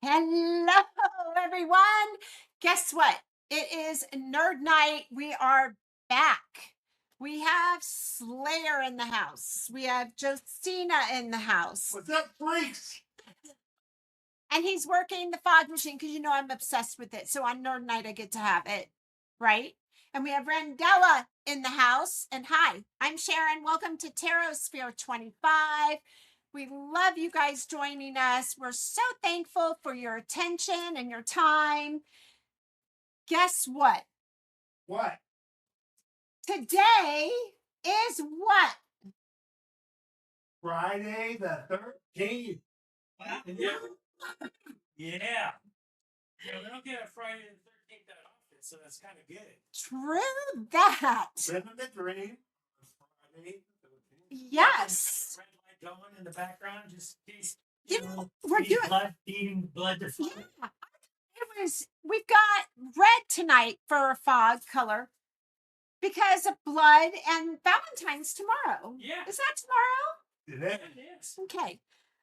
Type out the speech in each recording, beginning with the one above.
Hello, everyone. Guess what? It is nerd night. We are back. We have Slayer in the house. We have Josina in the house. What's up, freaks? And he's working the fog machine because you know I'm obsessed with it. So on nerd night, I get to have it. Right? And we have Randella in the house. And hi, I'm Sharon. Welcome to Tarot Sphere 25. We love you guys joining us. We're so thankful for your attention and your time. Guess what? What? Today is what? Friday the 13th. Yeah. Yeah. Yeah, we don't get a Friday the 13th that often, so that's kind of good. True that. Living the dream. Friday the 13th. Yes. Red light going in the background, just in case. You know, we're doing eating blood to fly. Yeah. We've got red tonight for a fog color because of blood and Valentine's tomorrow. Yeah. Is that tomorrow? Today. It is. Okay.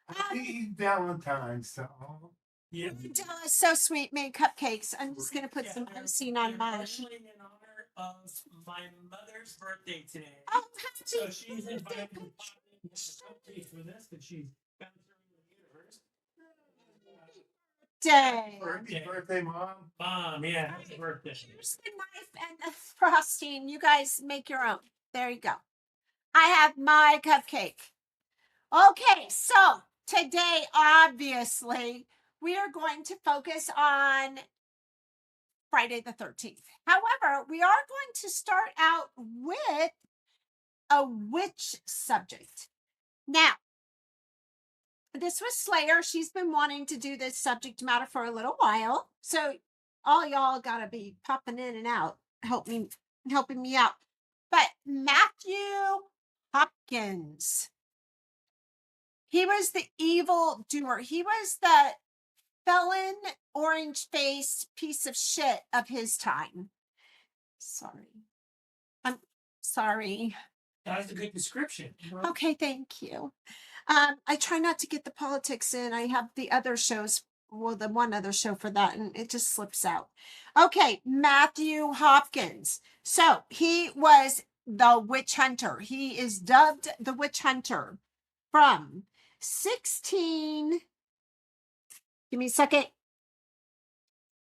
Happy Valentine's to all. Yeah. Della is so sweet, made cupcakes. I'm just going to put some icing on mine. Partially in honor of my mother's birthday today. Oh, So she's invited to pop in cupcakes with us that she's bounced around the universe. day. Happy birthday, Mom. Mom, yeah, happy birthday. Here's the knife and the frosting. You guys make your own. There you go. I have my cupcake. Okay, so today, obviously, we are going to focus on Friday the 13th. However, we are going to start out with a witch subject. Now, this was Slayer. She's been wanting to do this subject matter for a little while. So all y'all got to be popping in and out, helping me out. But Matthew Hopkins, he was the evil doer. He was the felon, orange-faced piece of shit of his time. I'm sorry. That's a good description. Okay, thank you. I try not to get the politics in. I have the other shows, well, the one other show for that, and it just slips out. Okay, Matthew Hopkins. So he was the witch hunter. He is dubbed the witch hunter from 16. Give me a second.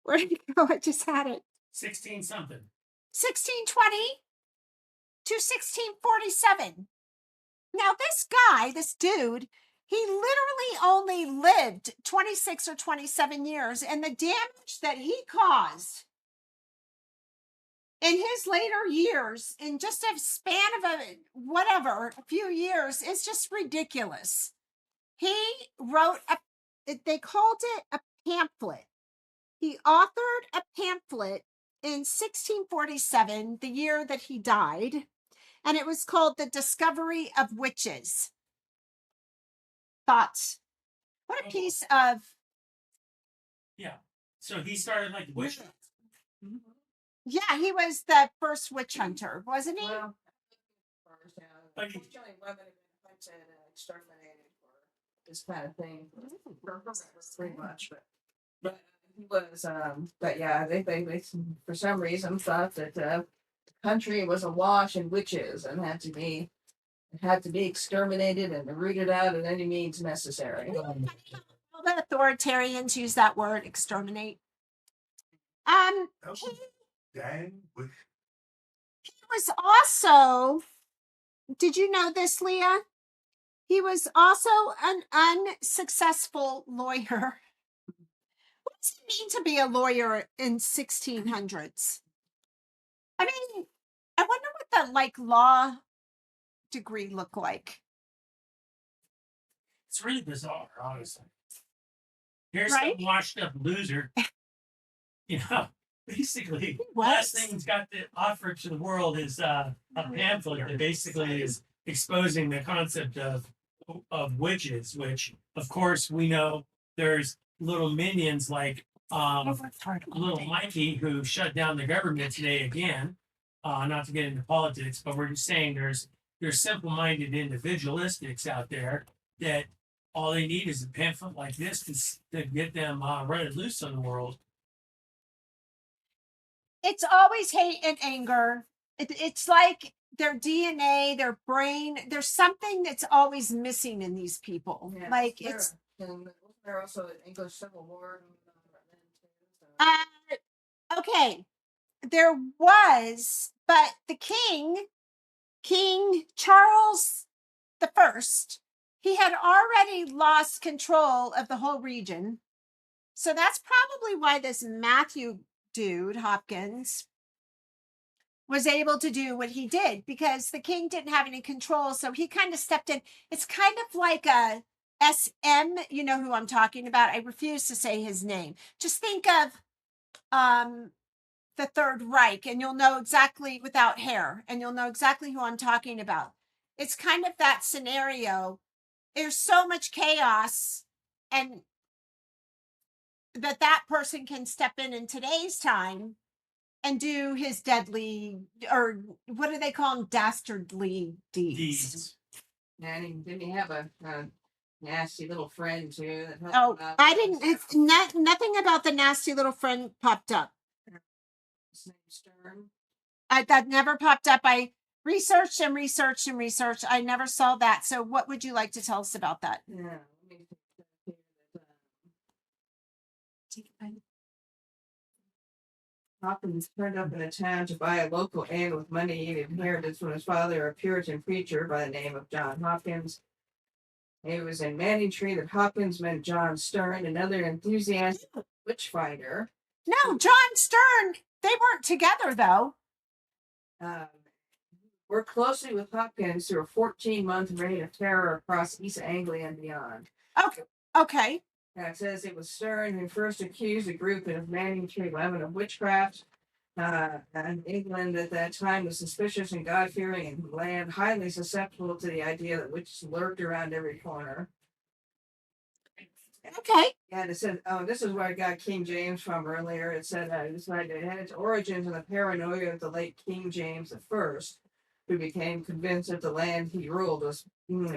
Where did it go? I just had it. 16 something. 1620 to 1647. Now, this dude, he literally only lived 26 or 27 years, and the damage that he caused in his later years, in just a span of a few years, is just ridiculous. He wrote they called it a pamphlet. He authored a pamphlet in 1647, the year that he died. And it was called The Discovery of Witches. Thoughts? What a piece of... Yeah. So he started like witch. Yeah, he was the first witch hunter, wasn't he? Well, first, yeah. But Unfortunately, women have been hunted and exterminated for this kind of thing, pretty much. But he was, but yeah, they for some reason thought that the country was awash in witches and had to be exterminated and rooted out at any means necessary. All the authoritarians use that word, exterminate. Dang. He was also, did you know this, Leah? He was also an unsuccessful lawyer. What does it mean to be a lawyer in 1600s? I mean, I wonder what the law degree looked like. It's really bizarre, honestly. Here's Right? some washed up loser. Basically, What? last thing he's got to offer to the world is a pamphlet that basically is exposing the concept of witches, which of course we know there's little minions like little Mikey who shut down the government today again. Not to get into politics, but we're just saying there's simple-minded individualistics out there that all they need is a pamphlet like this to get them running loose on the world. It's always hate and anger. It's like their DNA, their brain. There's something that's always missing in these people. Yeah, Like there- it's and wasn't there also an English Civil War then too? So. okay. There was, but the King Charles the First, he had already lost control of the whole region. So that's probably why this Matthew dude, Hopkins, was able to do what he did, because the king didn't have any control. So he kind of stepped in. It's kind of like a SM, you know who I'm talking about. I refuse to say his name. Just think of the Third Reich, and you'll know exactly, without hair, and you'll know exactly who I'm talking about. It's kind of that scenario. There's so much chaos, and that person can step in today's time and do his deadly, or what do they call them, dastardly deeds. And didn't he have a nasty little friend too? That helped Oh, him out? I didn't. It's nothing about the nasty little friend popped up. His name's Stern. That never popped up. I researched and researched and researched. I never saw that. So, what would you like to tell us about that? Yeah. Let me think here that, Hopkins turned up in a town to buy a local inn with money he'd inherited from his father, a Puritan preacher by the name of John Hopkins. It was in Manningtree that Hopkins met John Stern, another enthusiastic witch finder. No, John Stern. They weren't together though. Worked closely with Hopkins through a 14-month reign of terror across East Anglia and beyond. Okay. It says it was Stern who first accused a group of Manningtree women of witchcraft. And England at that time was suspicious and God-fearing, and land highly susceptible to the idea that witches lurked around every corner. Okay. And it said, oh, this is where I got King James from earlier. It said it had its origins in the paranoia of the late King James I, who became convinced that the land he ruled was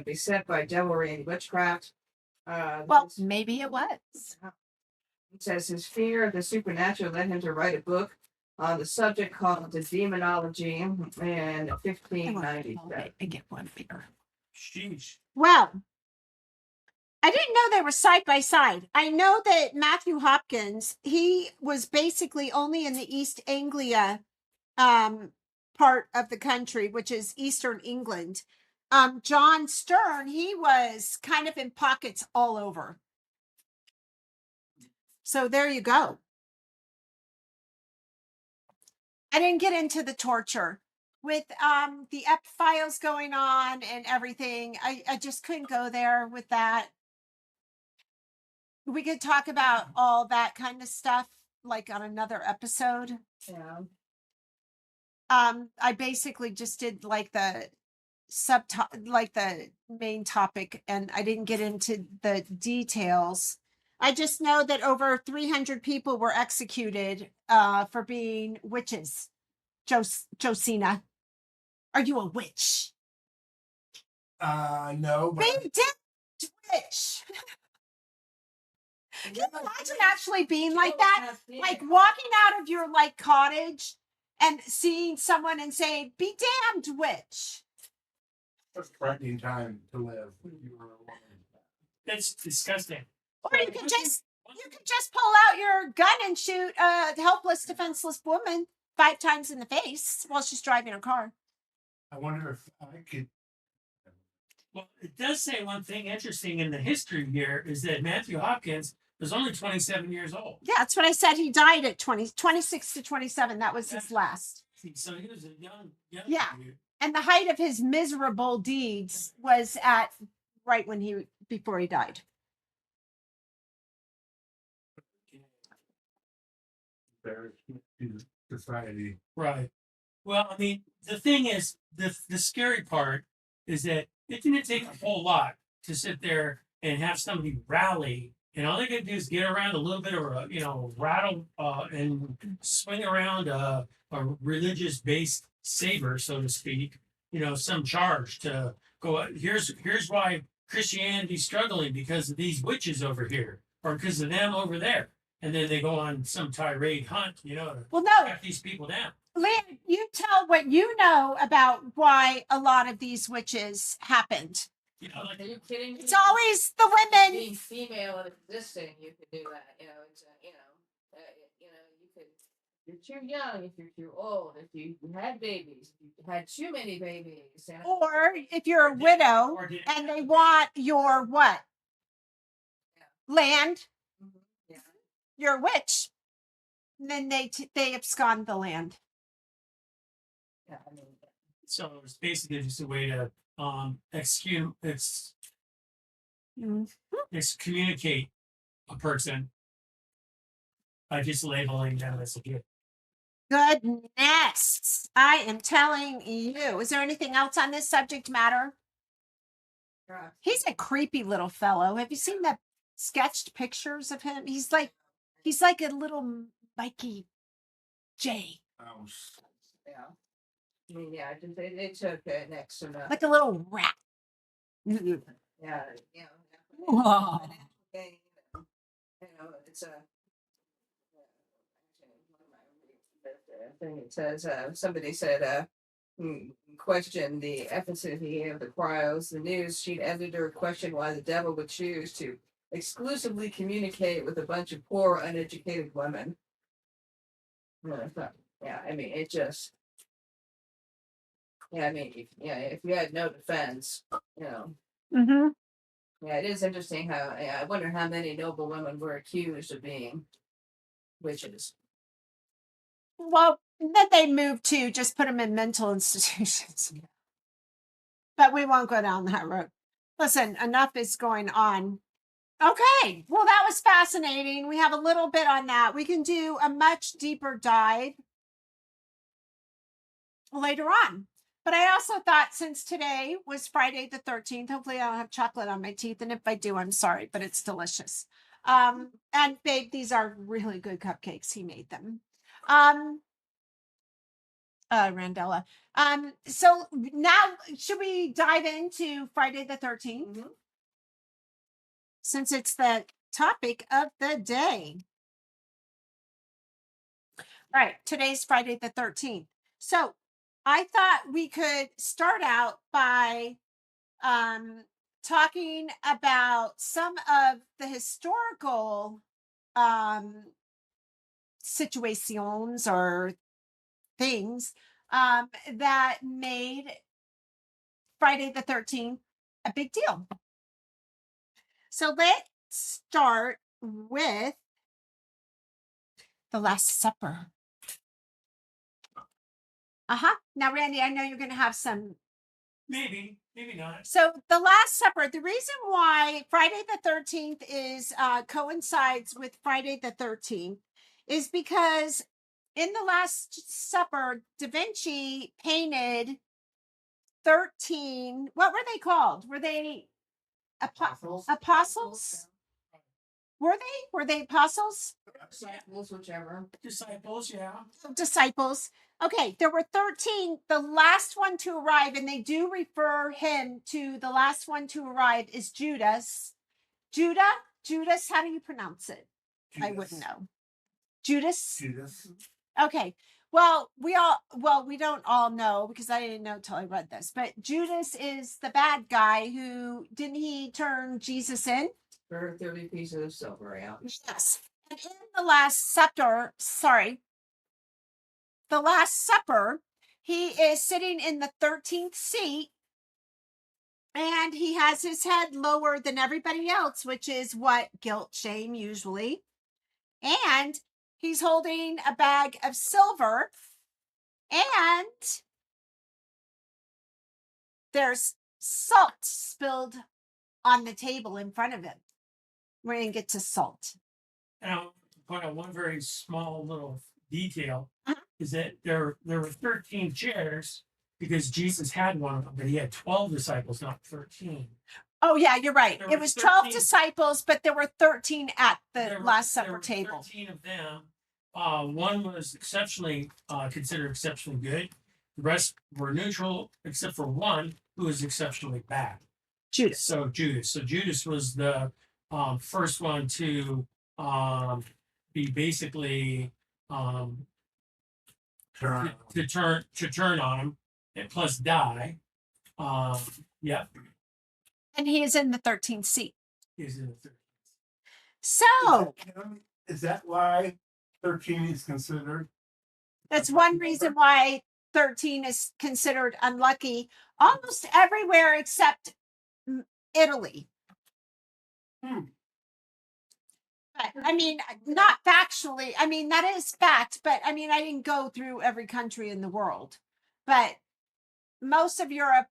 beset by devilry and witchcraft. Well, maybe it was. It says his fear of the supernatural led him to write a book on the subject called The Demonology in 1590. I get one beer. Sheesh. Well, I didn't know they were side by side. I know that Matthew Hopkins, he was basically only in the East Anglia part of the country, which is Eastern England. John Stern, he was kind of in pockets all over. So there you go. I didn't get into the torture with the EP files going on and everything. I just couldn't go there with that. We could talk about all that kind of stuff like on another episode. Yeah. I basically just did like the like the main topic, and I didn't get into the details. I just know that over 300 people were executed for being witches. Josina, are you a witch? No, but Being dead witch. Can you imagine actually being like that? Like walking out of your like cottage and seeing someone and saying, "Be damned, witch." it's a frightening time to live when you were a woman. That's disgusting. Or you could just pull out your gun and shoot a helpless, defenseless woman 5 times in the face while she's driving her car. I wonder if I could. Well, it does say one thing interesting in the history here is that Matthew Hopkins was only 27 years old. Yeah, that's what I said. He died at 26 to 27. That was his last. So he was a young Yeah. dude. And the height of his miserable deeds was at right when before he died. Embarrassment to society. Right. Well, I mean, the thing is, the scary part is that it didn't take a whole lot to sit there and have somebody rally, and all they could do is get around a little bit of a, rattle and swing around a religious-based saber, so to speak. Some charge to go. Here's why Christianity's struggling because of these witches over here, or because of them over there. And then they go on some tirade hunt, to Well, no, track these people down. Leah, you tell what you know about why a lot of these witches happened. Like, Are you kidding me? It's always the women. Being female and existing, you could do that. It's you could. If you're too young, if you're too old, if you had babies, if you had too many babies, Or if you're a widow and they want your what? Land. Mhm, yeah. You're a witch. And then they abscond the land. Yeah, so it's basically just a way to excommunicate a person by just labeling them as a gift. Goodness. I am telling you. Is there anything else on this subject matter? right. He's a creepy little fellow. Have you seen the sketched pictures of him? He's like a little Mikey J. Yeah. I mean, yeah, they took next to nothing. Like a little rat. Yeah, Whoa. It's a thing. It says somebody said question the efficacy of the cryos. The news sheet editor questioned why the devil would choose to exclusively communicate with a bunch of poor, uneducated women. Yeah, I mean, it just. Yeah, I mean, if you had no defense, Mm-hmm. Yeah, it is interesting how I wonder how many noble women were accused of being witches. Well, then they moved to just put them in mental institutions. But we won't go down that road. Listen, enough is going on. Okay, well, that was fascinating. We have a little bit on that. We can do a much deeper dive later on. But I also thought since today was Friday the 13th, hopefully I don't have chocolate on my teeth. And if I do, I'm sorry, but it's delicious. And babe, these are really good cupcakes. He made them. Randella. So now should we dive into Friday the 13th? Mm-hmm. Since it's the topic of the day. All right, today's Friday the 13th. So I thought we could start out by talking about some of the historical situations or things that made Friday the 13th a big deal. So let's start with the Last Supper. Now, Randy, I know you're going to have some. Maybe not. So the Last Supper, the reason why Friday the 13th is coincides with Friday the 13th is because in the Last Supper, Da Vinci painted 13. What were they called? Were they apostles? Were they apostles? Disciples, whichever. Disciples, yeah. Disciples. Okay, there were 13. The last one to arrive, and they do refer him to the last one to arrive is Judas. Judas, how do you pronounce it? Judas. I wouldn't know. Judas? Judas. Okay. Well, we don't all know because I didn't know till I read this, but Judas is the bad guy who, didn't he turn Jesus in? For 30 pieces of silver, yeah. Yes. And in the Last Supper, the Last Supper, he is sitting in the 13th seat and he has his head lower than everybody else, which is what? Guilt, shame, usually. And he's holding a bag of silver and there's salt spilled on the table in front of him. We're going to get to salt. Now, point out one very small little detail Uh-huh. is that there were 13 chairs because Jesus had one of them, but he had 12 disciples, not 13. Oh, yeah, you're right. There It were was 12 13 disciples, but there were 13 at the There were- Last there Supper were table. 13 of them. One was exceptionally considered exceptionally good. The rest were neutral, except for one who was exceptionally bad. Judas. So Judas was the first one to be basically Turn. to turn on him and plus die. Yeah, And he is in the 13th seat. he's in the third. So Is that why 13 is considered? that's one reason why 13 is considered unlucky almost everywhere except Italy. Hmm. But, I mean, not factually. I mean, that is fact, but I mean, I didn't go through every country in the world. But most of Europe,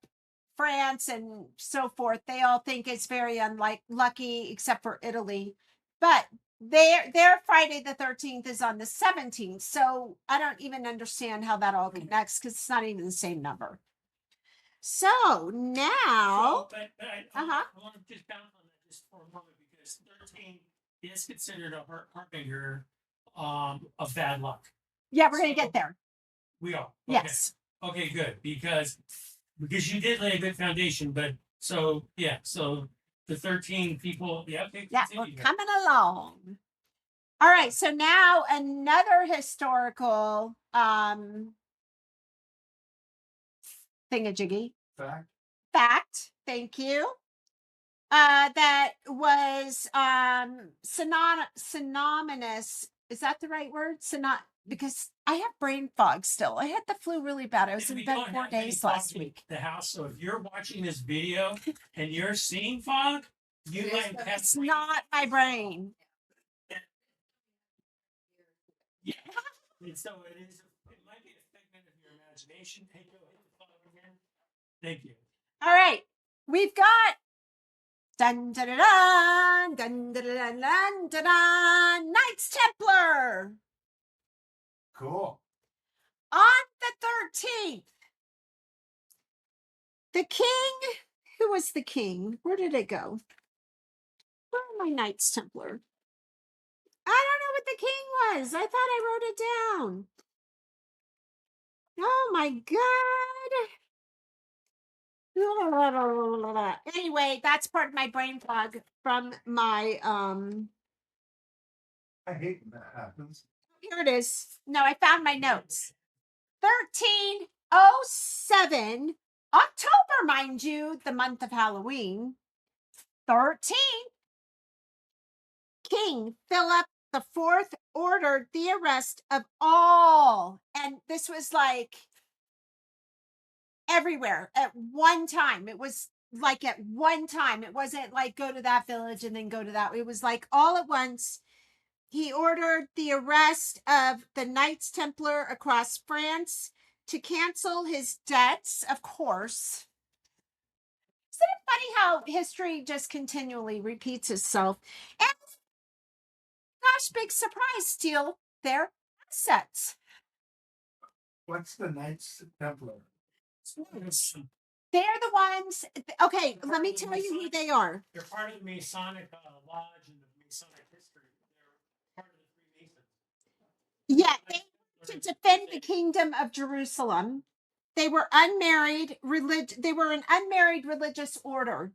France, and so forth, they all think it's very unlucky, except for Italy. But their Friday the 13th is on the 17th. So I don't even understand how that all connects because it's not even the same number. So now, I want to just bounce on that just for a moment because 13 is considered a harbinger of bad luck. yeah, we're going to get there. We are. Yes. Okay, good. Because you did lay a good foundation, but so the 13 people, yeah, okay, Yeah, we're continue. coming along. All right, so now another historical thingamajiggy fact. Thank you. That was synonymous. Is that the right word? Because I have brain fog still. I had the flu really bad. I was And in we bed don't 4 have any days fog last in week. The house. So if you're watching this video and you're seeing fog, you might have. It's not my brain. Yeah. And so it is. It might be a figment of your imagination. Hey, go hit the fog again. Thank you. All right, we've got dun dun dun dun dun dun dun dun dun, dun Knights Templar Cool. on the 13th. The king, who was the king? Where did it go? Where are my Knights Templar? I don't know what the king was. I thought I wrote it down. Oh my God. Anyway, that's part of my brain fog from my I hate when that happens. here it is. No, I found my notes. 1307 October, mind you, the month of Halloween. 13 King Philip the Fourth ordered the arrest of all, and this was like everywhere at one time. It was like at one time. It wasn't like go to that village and then go to that. It was like all at once. He ordered the arrest of the Knights Templar across France to cancel his debts, of course. Isn't it funny how history just continually repeats itself? And gosh, big surprise, steal their assets. What's the Knights Templar? They're the ones. Okay, let me tell you who they are. They're part of the Masonic lodge and the Masonic history. They're part of the Freemasons. Yeah, they were to defend the kingdom of Jerusalem. They were unmarried. They were an unmarried religious order,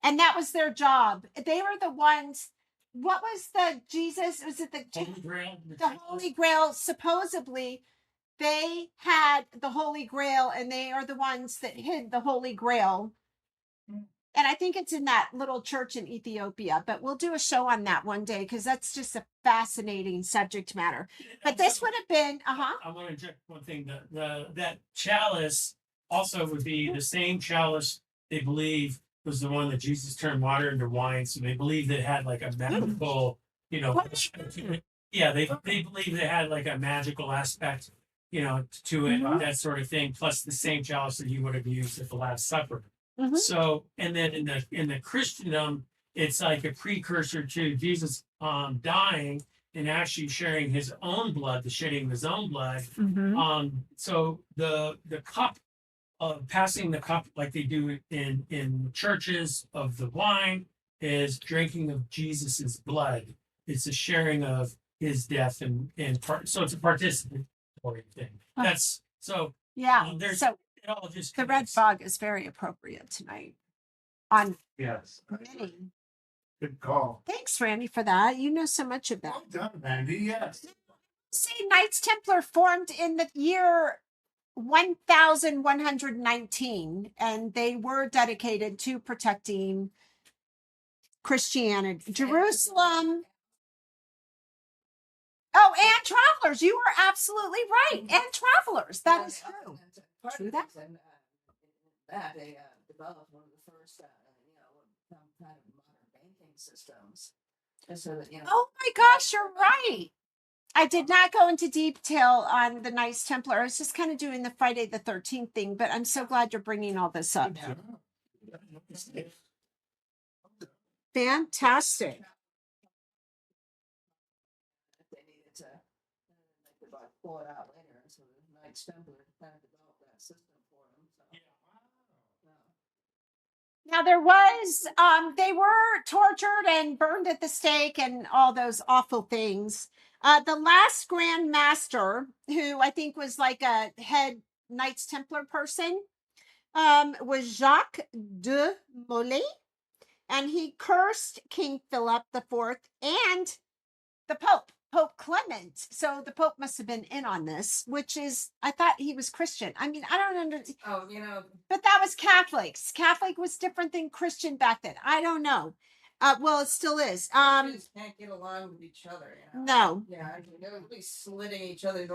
and that was their job. They were the ones. What was the Jesus? Was it the Holy Grail. the Holy Grail? Supposedly, they had the Holy Grail, and they are the ones that hid the Holy Grail. And I think it's in that little church in Ethiopia, but we'll do a show on that one day because that's just a fascinating subject matter. But this would have been, I want to inject one thing. That chalice also would be the same chalice they believe was the one that Jesus turned water into wine. So they believe that it had like a magical, yeah, they believe it had like a magical aspect, to it, that sort of thing. Plus the same chalice that he would have used at the Last Supper. Mhm. So, and then in the Christendom, it's like a precursor to Jesus dying and actually sharing his own blood, the shedding of his own blood. So the cup of passing the cup like they do in churches of the wine is drinking of Jesus's blood. It's a sharing of his death and so it's a participatory thing. That's so yeah. there's So it all just the red connects. fog is very appropriate tonight. on Yes. many. Good call. Thanks, Randy, for that. You know so much of that. Well done, Mandy. Yes. See, Knights Templar formed in the year 1119, and they were dedicated to protecting Christianity. Jerusalem. Oh, and travelers. You were absolutely right. And travelers. That is true. True that. That they developed one of the first, some kind of modern banking systems. And so that, Oh my gosh, you're right. I did not go into detail on the Knights Templar. I was just kind of doing the Friday the 13th thing, but I'm so glad you're bringing all this up. Good job. Fantastic. if they needed to, they could like pull it out later. So the Knights Templar kind of developed that system for them. So, Now there was they were tortured and burned at the stake and all those awful things. The last Grand Master, who I think was like a head Knights Templar person, was Jacques de Molay, and he cursed King Philip IV and the Pope, Pope Clement. So the Pope must have been in on this, which is, I thought he was Christian. I mean, I don't understand. oh, But that was Catholics. Catholic was different than Christian back then. I don't know. Well, it still is. Christians can't get along with each other. No. Yeah, they'll be slitting each other's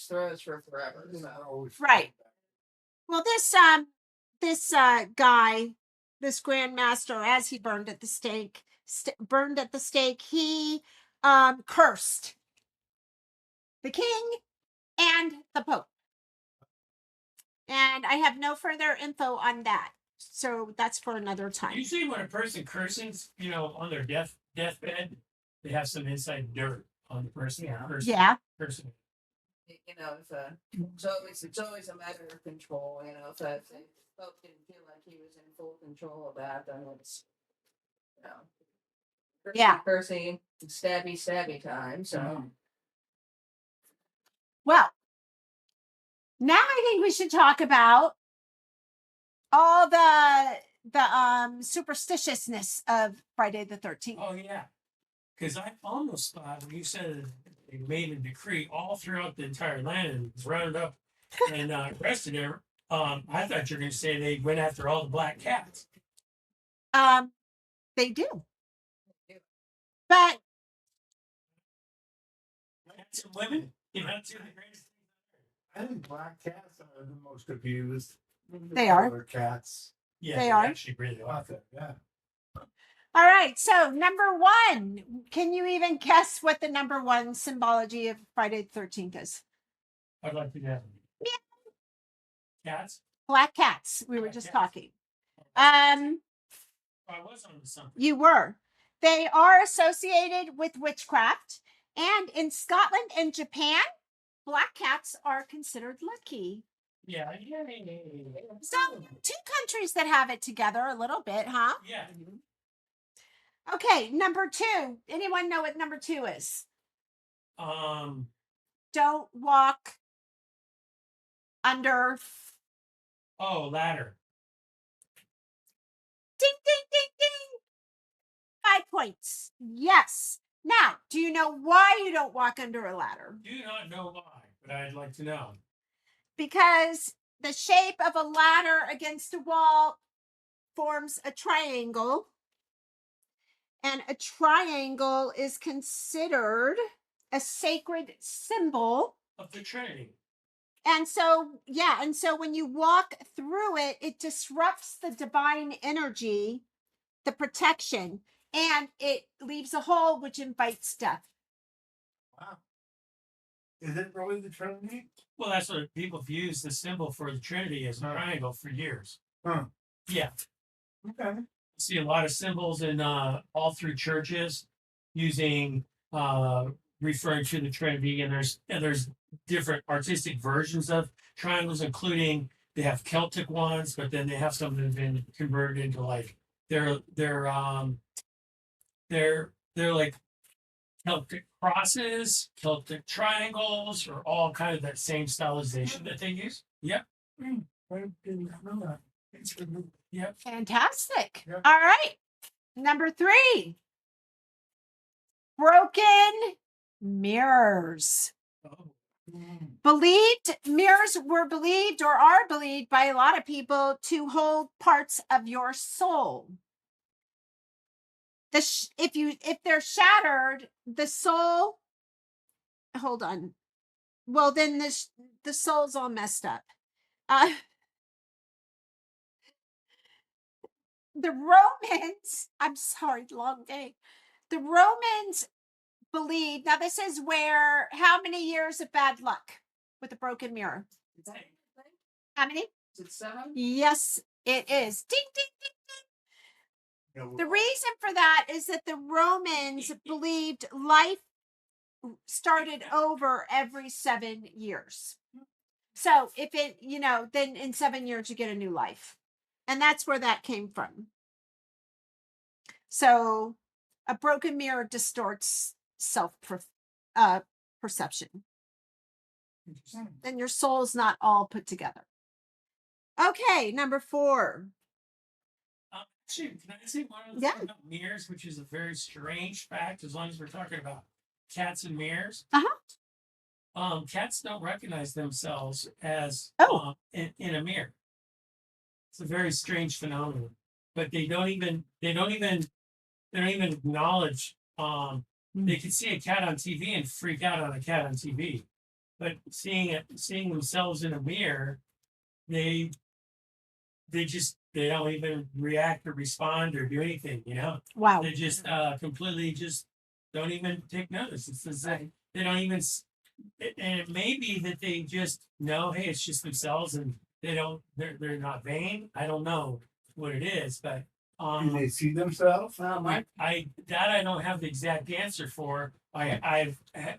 throats for forever. So. Right. Well, this guy, this Grand Master, as he burned at the stake, he cursed the king and the Pope. And I have no further info on that. So that's for another time. Usually when a person curses, on their deathbed, they have some inside dirt on the person. Yeah. Cursing. It's always a matter of control. If the Pope didn't feel like he was in full control of that, then it's, cursing, stabby time. So. Well, now I think we should talk about all the superstitiousness of Friday the 13th. Oh yeah, because I almost thought when you said they made a decree all throughout the entire land and was rounded up and arrested there. I thought you were going to say they went after all the black cats. They do, but Cats and women, two of the greatest things on earth. I think black cats are the most abused. They are. Other cats. Yeah, They are. actually really are. Love it. Yeah. all right. So number one, can you even guess what the number one symbology of Friday the 13th is? I'd like to have cats. Black cats. We were Black just cats. talking. I was on something. You were. They are associated with witchcraft, and in Scotland and Japan, black cats are considered lucky. Yeah. So, two countries that have it together a little bit, huh? Yeah. Okay, number two. Anyone know what number two is? Don't walk under. Oh, ladder. Ding, ding, ding, ding. 5 points. Yes. Now, do you know why you don't walk under a ladder? Do not know why, but I'd like to know. Because the shape of a ladder against a wall forms a triangle, and a triangle is considered a sacred symbol Of the Trinity. And so when you walk through it, it disrupts the divine energy, the protection, and it leaves a hole which invites death. Wow. Is it really the Trinity? Well, that's what people have used the symbol for the Trinity as a triangle for years. Huh. Yeah. Okay. See a lot of symbols in all through churches using referring to the Trinity, and there's different artistic versions of triangles, including they have Celtic ones, but then they have some that have been converted into like they're like Celtic crosses, Celtic triangles, or all kind of that same stylization that they use. Yeah. I didn't know that. It's good. Yep. Fantastic. Yeah. All right. Number 3, broken mirrors. Oh. Believed mirrors were believed or are believed by a lot of people to hold parts of your soul. If they're shattered, the soul. Hold on. Well, then the soul's all messed up. The Romans. I'm sorry, long day. The Romans believed. Now, this is where how many years of bad luck with a broken mirror? Is that How many? is it 7? Yes, it is. Ding, ding, ding. The reason for that is that the Romans believed life started over every 7 years. So if it, then in 7 years you get a new life. And that's where that came from. So a broken mirror distorts perception. Interesting. Then your soul's not all put together. Okay, number 4. Actually, can I say one other Yeah. thing about mirrors, which is a very strange fact, as long as we're talking about cats and mirrors? Cats don't recognize themselves as in a mirror. It's a very strange phenomenon. But they don't even acknowledge they can see a cat on TV and freak out on a cat on TV. But seeing themselves in a mirror, they don't even react or respond or do anything, Wow. They just completely just don't even take notice. It's as if they don't even and it may be that they just know, hey, it's just themselves and they're not vain. I don't know what it is, but Do they see themselves? I don't have the exact answer for. I've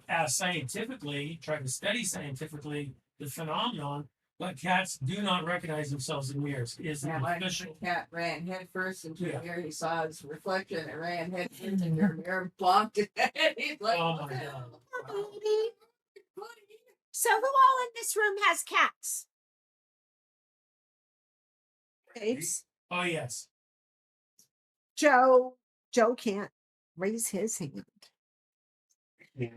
asked scientifically, tried to study scientifically the phenomenon, but cats do not recognize themselves in mirrors. Is Yeah, an my official. cat ran head first into Yeah. the mirror. He saw his reflection and ran head first into the mirror, blocked it. He's like, Oh "What my the God. hell?" Poor baby. So who all in this room has cats? Babes. Oh yes. Joe can't raise his hand. Yeah.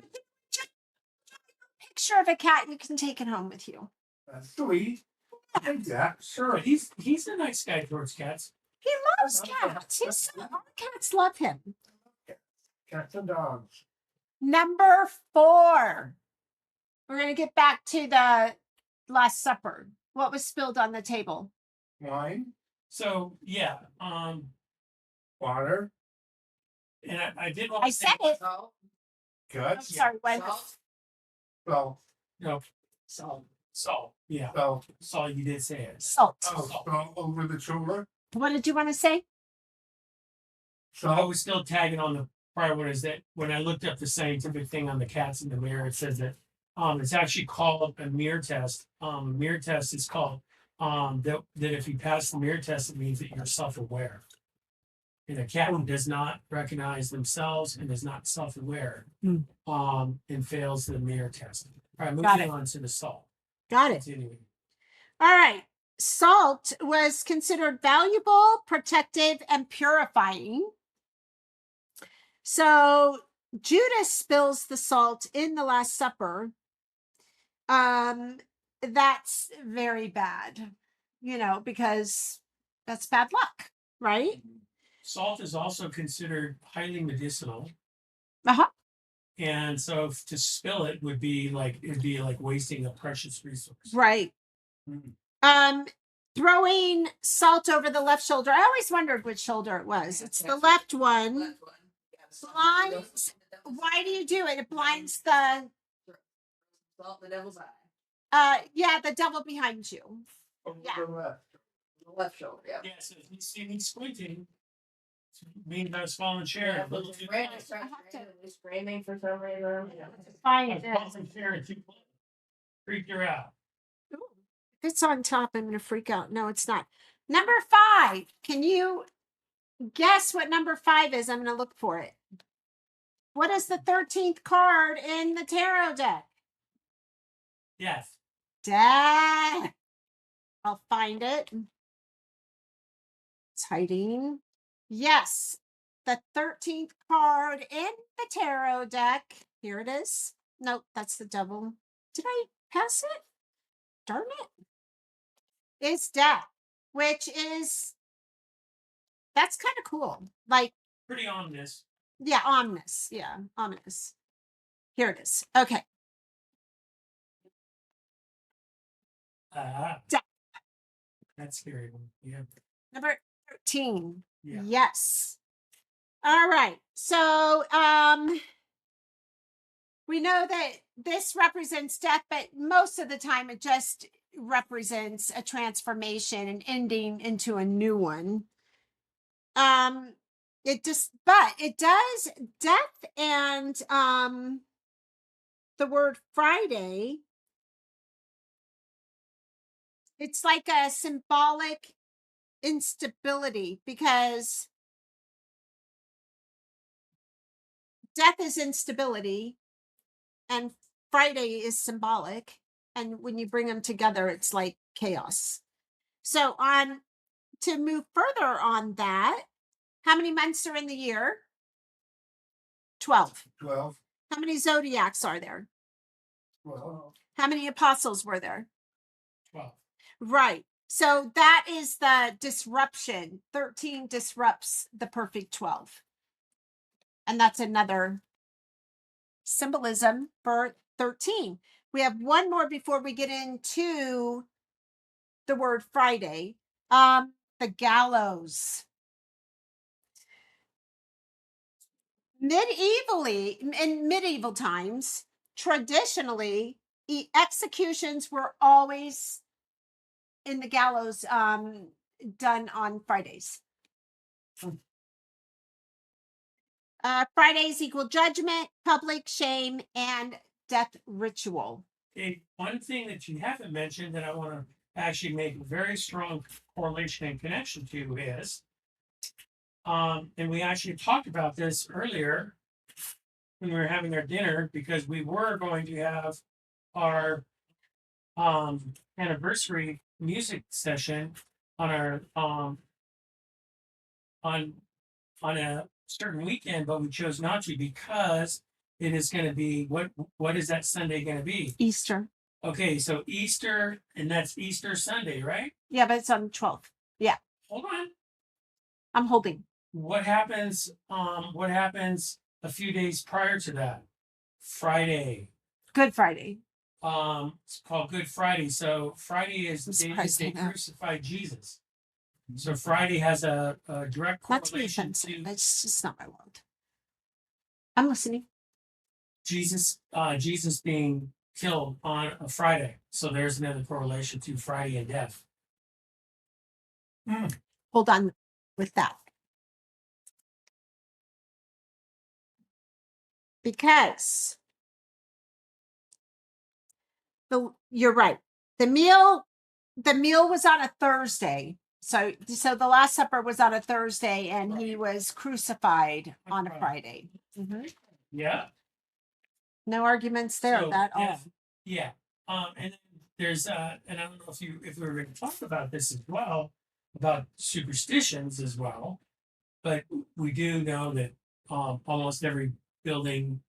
Picture of a cat, you can take it home with you. That's sweet. Yeah, sure. But he's a nice guy towards cats. He loves cats. All cats love him. Cats and dogs. Number 4. We're going to get back to the Last Supper. What was spilled on the table? Wine, So yeah, water, and I did want I to say said it. Salt, I'm guts, sorry, what? salt, salt, no salt. salt. Yeah, salt. salt. You did say it. Salt. Oh, salt over the shoulder. What did you want to say? I Salt. was still tagging on the prior one. Is that when I looked up the scientific thing on the cats in the mirror, it says that it's actually called a mirror test. Mirror test is called that if you pass the mirror test, it means that you're self-aware. And a cat does not recognize themselves and is not self-aware, and fails the mirror test. All right, Got moving it. on to the salt. Got it. Continuing. All right. Salt was considered valuable, protective, and purifying. So Judas spills the salt in the Last Supper. That's very bad, because that's bad luck, right? Salt is also considered highly medicinal. Uh-huh. And so to spill it would be like wasting a precious resource. Right. Mhm. Throwing salt over the left shoulder. I always wondered which shoulder it was. It's the left one. Left one. Yeah, salt. Blinds. Why do you do it? It blinds the Salt in the devil's eye. the devil behind you. Over Yeah. the left. The left shoulder, yeah. Yeah, so if you see me squinting, it means I was following Sharon. Yeah, a little but too Brandon close. starts I have to- randomly screaming for some reason. Fine. I was following Sharon too close. Freaked her out. If it's on top, I'm going to freak out. No, it's not. Number 5. Can you guess what number 5 is? I'm going to look for it. What is the 13th card in the tarot deck? Yes. Death. I'll find it. exciting. Yes, the 13th card in the tarot deck. Here it is. Nope, that's the devil. Did I pass it? Darn it. It's death, which is, that's kind of cool. Like, Pretty ominous. yeah, ominous. Yeah, ominous. Here it is. Okay. Death. That's scary one. Yeah. Number 13. Yeah. Yes. All right. So, we know that this represents death, but most of the time it just represents a transformation and ending into a new one. But it does death and the word Friday. It's like a symbolic instability because death is instability and Friday is symbolic. And when you bring them together, it's like chaos. So to move further on that, how many months are in the year? 12. 12. How many zodiacs are there? 12. How many apostles were there? 12. Right. So that is the disruption. 13 disrupts the perfect 12. And that's another symbolism for 13. We have one more before we get into the word Friday. The gallows. In medieval times, traditionally, executions were always in the gallows, done on Fridays. Fridays equal judgment, public shame, and death ritual. Okay, one thing that you haven't mentioned that I want to actually make a very strong correlation and connection to is, and we actually talked about this earlier when we were having our dinner, because we were going to have our anniversary music session on our on a certain weekend, but we chose not to because it is going to be what is that Sunday going to be? Easter. Okay, so Easter, and that's Easter Sunday, right? Yeah, but it's on the 12th. Yeah, Hold on. I'm holding. What happens? What happens a few days prior to that? Friday. Good Friday. It's called Good Friday. So Friday is the day that surprised they I know. crucified Jesus. So Friday has a direct Not to be correlation offensive. to It's just not my world. I'm listening. Jesus being killed on a Friday. So there's another correlation to Friday and death. Hold on with that. Because you're right. The meal was on a Thursday. So the Last Supper was on a Thursday and he was crucified on a Friday. Mhm. Yeah. No arguments there So, at all. death, yeah. And then there's and I don't know if we were going to talk about this as well, about superstitions as well, but we do know that almost every building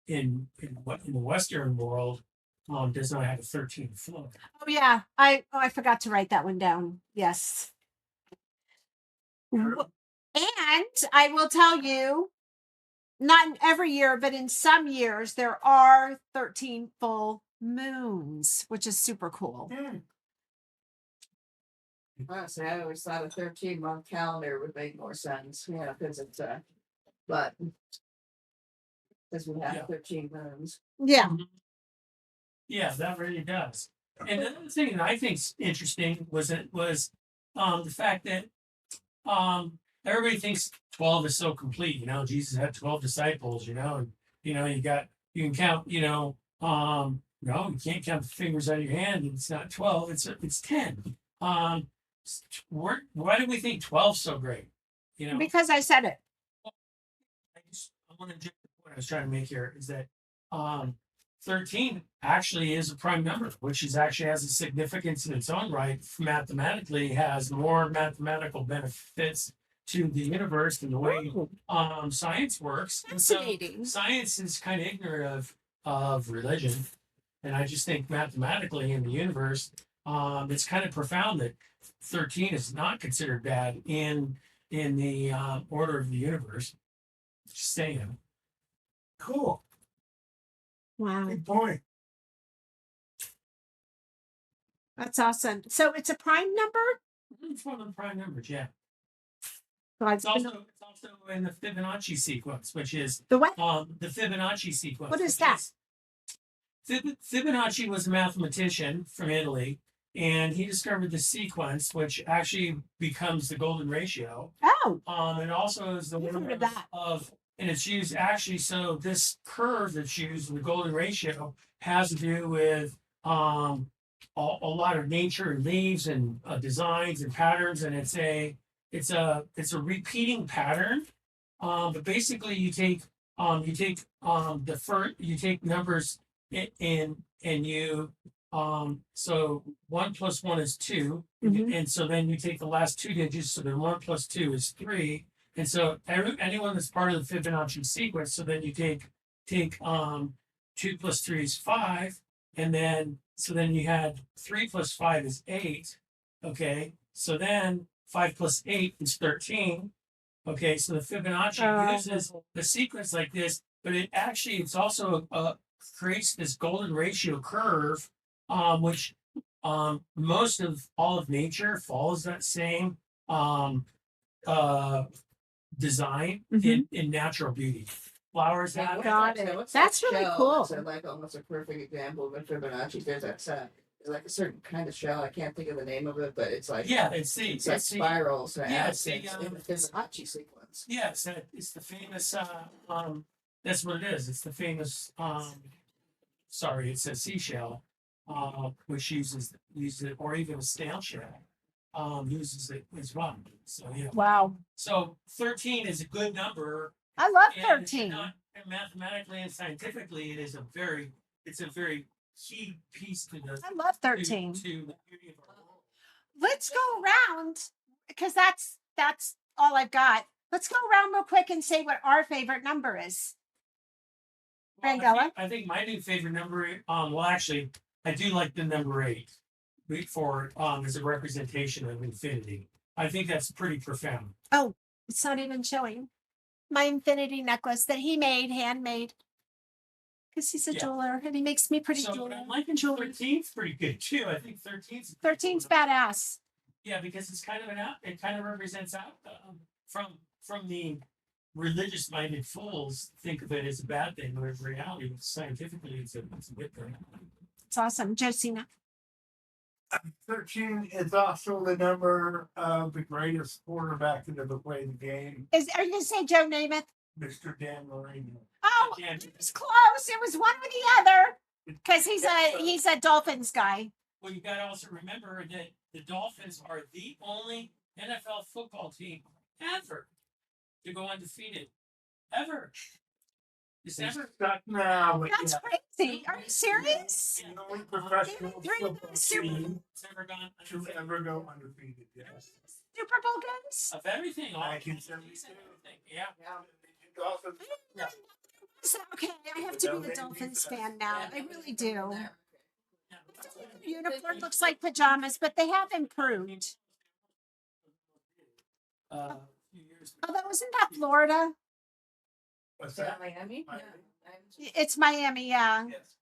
in the Western world does not have a 13th floor. Oh yeah, I forgot to write that one down. Yes. And I will tell you, not in every year, but in some years, there are 13 full moons, which is super cool. Honestly, I always thought a 13-month calendar would make more sense. Yeah, because it's but because we have Yeah. 13 moons. Yeah. Yeah, that really does. And the other thing that I think's interesting was the fact that everybody thinks 12 is so complete. Jesus had 12 disciples. And you can count. No, you can't count the fingers on your hand. It's not 12. It's 10. Why do we think 12 so great? Because I said it. I want to. What I was trying to make here is that 13 actually is a prime number, which actually has a significance in its own right. Mathematically, has more mathematical benefits to the universe and the way science works. And so Fascinating. science is kind of ignorant of religion, and I just think mathematically in the universe, it's kind of profound that 13 is not considered bad in the order of the universe. Just saying. Cool. Wow. Good point. That's awesome. So it's a prime number? It's one of the prime numbers, yeah. So I've It's also in the Fibonacci sequence, which is the what? the Fibonacci sequence. What is which that? Fibonacci was a mathematician from Italy, and he discovered the sequence, which actually becomes the golden ratio. Oh, It also is the I've one heard of that. and it's used actually. So this curve that's used in the golden ratio has to do with a lot of nature and leaves and designs and patterns, and it's a repeating pattern. But basically, you take the first, you take numbers and you so 1 plus 1 is 2, Mhm. and so then you take the last two digits, so then 1 plus 2 is 3, and so anyone that's part of the Fibonacci sequence, so then you take 2 plus 3 is 5, and then so then you had 3 plus 5 is 8. Okay, so then 5 plus 8 is 13. Okay, so the Fibonacci uses the sequence like this, but it's also creates this golden ratio curve, which most of all of nature follows that same design in natural beauty. Flowers Yeah, have what's Got that- it. what's That's that really shell cool. that's like almost a perfect example of a Fibonacci. There's like a certain kind of shell. I can't think of the name of it, but it's like it's it's like spirals and Yeah, it's in the Fibonacci sequence. yeah, it's the famous that's what it is. It's the famous sorry, it's a seashell, which uses it, or even a snail shell, uses it as well. So yeah. Wow. So 13 is a good number, I love and it's 13. not, and mathematically and scientifically, it's a very key piece to the I love to 13. the beauty of our world. Let's go around because that's all I've got. Let's go around real quick and say what our favorite number is. Brangella? I think my new favorite number, well, actually, I do like the number 8 for as a representation of infinity. I think that's pretty profound. Oh, it's not even showing. My infinity necklace that he made, handmade. Because he's a Yeah. jeweler and he makes me pretty So jewelry. I'm liking 13's pretty good too. I think 13's 13's badass. Yeah, because it's kind of it kind of represents out from the religious minded fools think of it as a bad thing, when in reality, scientifically, it's a good thing. It's awesome. Josina. 13 is also the number of the greatest quarterback to ever play the game, Are you going to say Joe Namath? Mr. Dan Marino. Oh, Yeah. it was close. It was one or the other. Because he's a Dolphins guy. Well, you got to also remember that the Dolphins are the only NFL football team ever to go undefeated. Ever. It's ever. Stuck now, but That's yeah, crazy. Are you serious? the only professional Three football Super- team It's ever gone to undefeated. ever go undefeated. Yes. Super Bowl games? Of everything. All 1972. everything. Yeah. Dolphins. Yeah. So, okay, I have to be a Dolphins fan now. I really do. Uniform looks like pajamas, but they have improved. A few years ago. Although, isn't that Florida? What's Is that that? Miami? Miami. Yeah. It's Miami, yeah. Yes.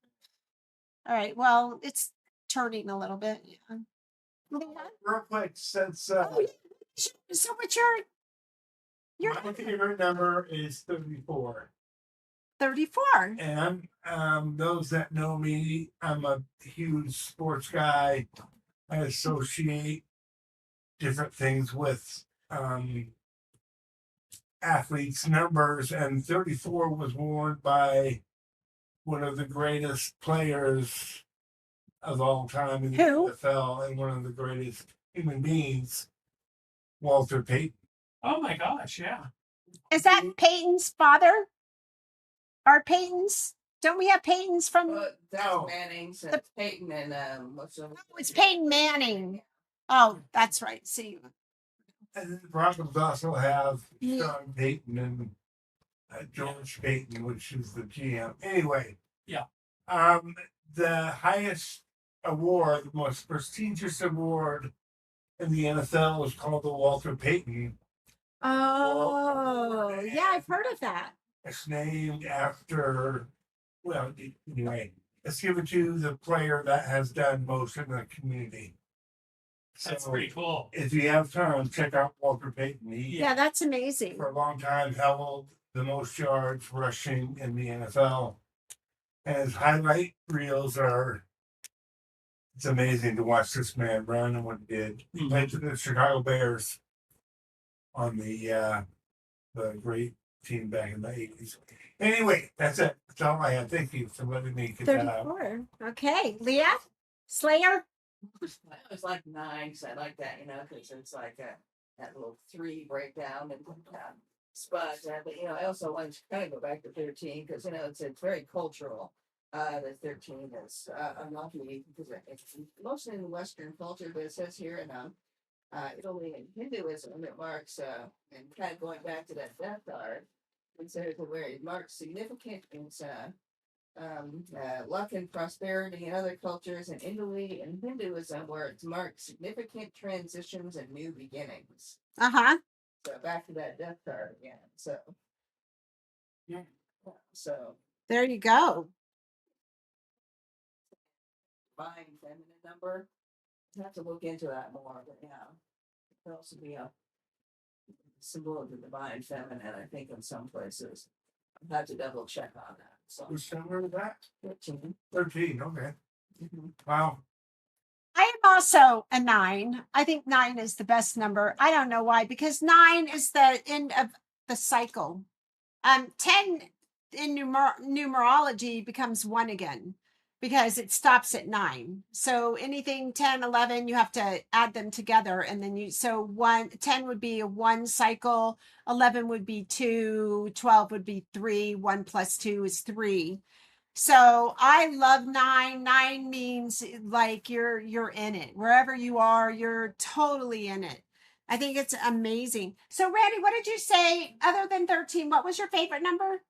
All right, well, it's turning a little bit. Yeah. Leah? Real quick, since Oh, yeah. So what's your my favorite number is 34. 34? And those that know me, I'm a huge sports guy. I associate different things with athletes' numbers, and 34 was worn by one of the greatest players of all time in the Who? NFL and one of the greatest human beings, Walter Payton. Oh my gosh, yeah. Is that Peyton's father? Are Peyton's? Don't we have Peyton's from? Well, that's No. Manning's The- and Peyton and what's the Oh, it's Peyton Manning. Oh, that's right. See, And then the Broncos also have Yeah. Sean Payton and George Payton, which is the GM. Anyway. Yeah. The highest award, the most prestigious award in the NFL is called the Walter Payton. Oh, yeah, I've heard of that. It's named after, well, anyway, it's given to the player that has done most in the community. That's So, pretty cool. if you have time, check out Walter Payton. He, Yeah, that's amazing. for a long time, held the most yards rushing in the NFL. And his highlight reels are, it's amazing to watch this man run and what he did. He played for the Chicago Bears on the great team back in the 80s. Anyway, that's it. That's all I had. Thank you for letting me get that out. 34. Okay. Leah? Slayer? I always like 9 because I like that, because it's like that little 3 breakdown and but I also want to kind of go back to 13 because it's very cultural. The 13 is unlucky because it's mostly in Western culture, but it says here in Italy and Hinduism it marks and kind of going back to that death card, considered where it marks significant luck and prosperity in other cultures, and Italy and Hinduism where it's marked significant transitions and new beginnings. Uh-huh. So back to that death card again. So Yeah. So There you go. divine feminine number. I have to look into that more, but yeah. It could also be a symbol of the divine feminine, I think, in some places. I'll have to double check on that. So Which number is that? 13. 13. Okay. Mhm. Wow. I am also a 9. I think 9 is the best number. I don't know why, because 9 is the end of the cycle. 10 in numerology becomes 1 again because it stops at 9. So anything 10, 11, you have to add them together. And then so 10 would be a 1 cycle, 11 would be 2, 12 would be 3, 1 plus 2 is 3. So I love 9. 9 means like you're in it. Wherever you are, you're totally in it. I think it's amazing. So Randy, what did you say other than 13? What was your favorite number?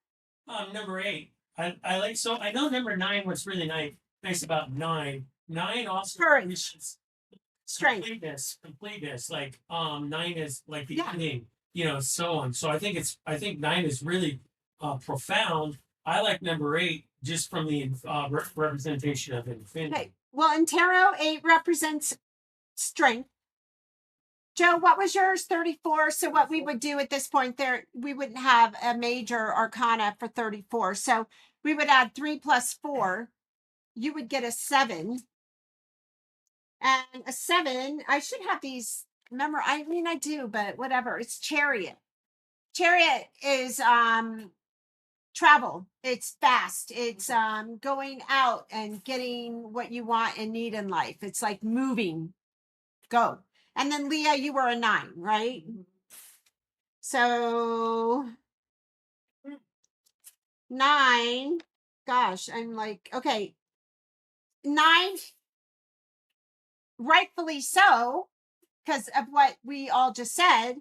Number 8. I like, so I know number 9. What's really nice about 9. 9 also Courage. represents Strength. completeness. Like 9 is like the Yeah. ending, so on. So I think 9 is really profound. I like number 8 just from the representation of infinity. Okay. Well, in tarot, 8 represents strength. Joe, what was yours? 34. So what we would do at this point there, we wouldn't have a major arcana for 34. So we would add 3 plus 4. You would get a 7. And a 7, I should have these I mean, I do, but whatever. It's Chariot. Chariot is travel. It's fast. It's going out and getting what you want and need in life. It's like moving. Go. And then Leah, you were a 9, right? So 9, gosh, I'm like, okay. 9, rightfully so, because of what we all just said.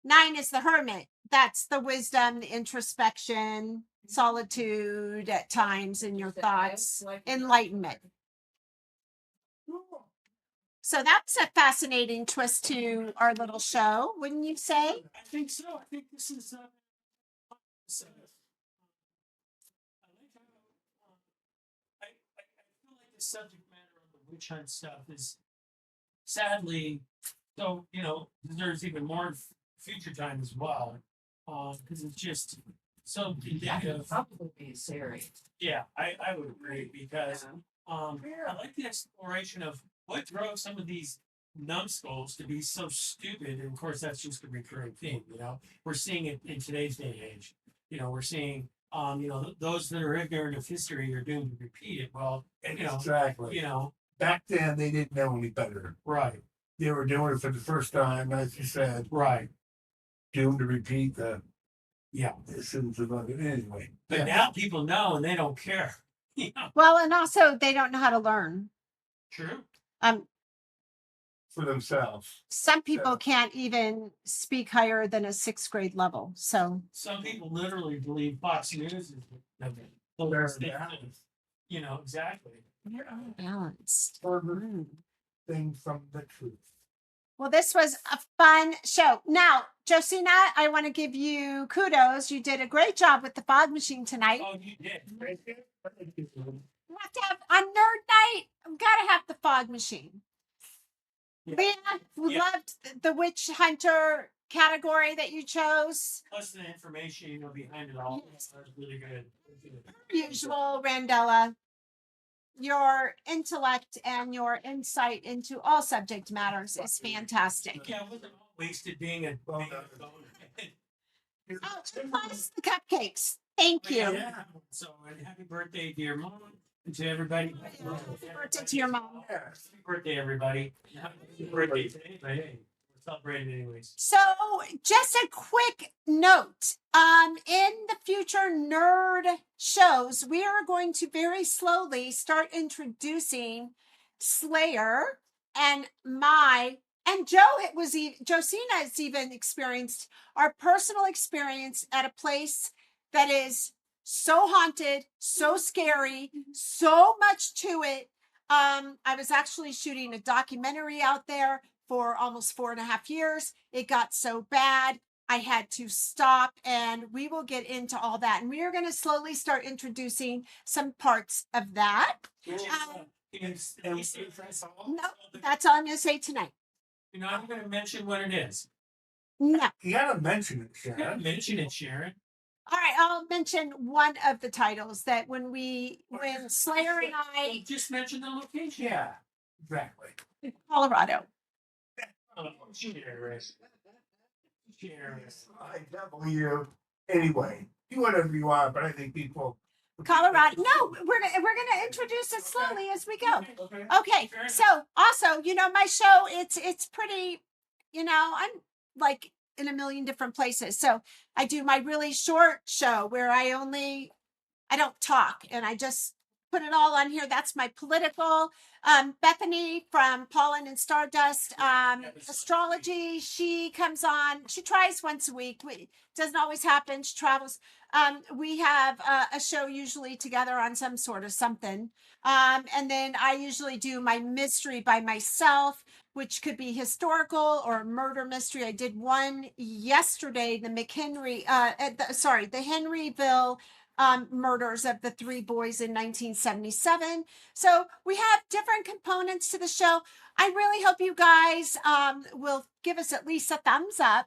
9 is the hermit. That's the wisdom, the introspection, solitude at times in your thoughts, enlightenment. So that's a fascinating twist to our little show, wouldn't you say? I think so. I think this is. I like how. I feel like the subject matter of the witch hunt stuff is sadly, so there's even more future time as well, because it's just so indicative. Probably be a series. Yeah, I would agree because I like the exploration of what drove some of these numbskulls to be so stupid. And of course, that's just a recurring theme. We're seeing it in today's day and age. We're seeing, those that are ignorant of history are doomed to repeat it. Well, Exactly. Back then, they didn't know any better. Right. They were doing it for the first time, as you said, Right. doomed to repeat the Yeah. sins of others. Anyway. But now people know and they don't care. Well, and also they don't know how to learn. True. for themselves. Some people Yeah. can't even speak higher than a 6th grade level. So Some people literally believe Fox News is the They're station. balanced. You know, exactly. they're unbalanced. Further thing from the truth. Well, this was a fun show. Now, Josina, I want to give you kudos. You did a great job with the fog machine tonight. Oh, you did. Thank you. Thank you. We have to have on nerd night. We've got to have the fog machine. Yeah. Leah, we Yeah. loved the witch hunter category that you chose. Plus the information, you know, behind it all. Yes. That's really good. Per usual, Randella, your intellect and your insight into all subject matters is fantastic. Yeah, it wasn't all wasted being a Well being a done. phone. Oh, and plus the cupcakes. Thank you. Yeah. So, and happy birthday, dear mom, and to everybody. Happy birthday to your mom. Yeah. Happy birthday, everybody. Happy birthday to anybody. Hey, we're celebrating anyways. So, just a quick note. In the future nerd shows, we are going to very slowly start introducing Slayer and Josina has even experienced our personal experience at a place that is so haunted, so scary, so much to it. I was actually shooting a documentary out there for almost 4.5 years. It got so bad, I had to stop, and we will get into all that. And we are going to slowly start introducing some parts of that. No, that's all I'm going to say tonight. You're not going to mention what it is. No. You gotta mention it, You're going to Sharon. mention it, Sharon. All right, I'll mention one of the titles that when Slayer and I, Just mention the location. Yeah, exactly. Colorado. Oh, Sharon. Sharon. I devil you. Anyway, do whatever you want, but I think people. Colorado. No, we're gonna introduce it slowly as we go. Okay. Okay, so also, my show, it's pretty, I'm like in a million different places. So I do my really short show where I don't talk and I just put it all on here. That's my political. Bethany from Pollen and Stardust, astrology. She comes on. She tries once a week. Doesn't always happen. She travels. We have a show usually together on some sort of something. And then I usually do my mystery by myself, which could be historical or a murder mystery. I did one yesterday, the Henryville murders of the 3 boys in 1977. So we have different components to the show. I really hope you guys will give us at least a thumbs up.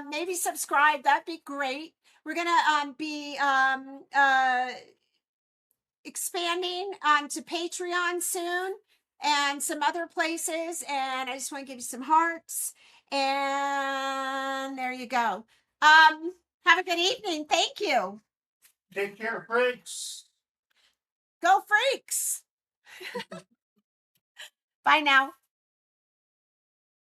Maybe subscribe. That'd be great. We're gonna be expanding onto Patreon soon and some other places. And I just want to give you some hearts. And there you go. Have a good evening. Thank you. Take care, freaks. Go Freaks. Bye now.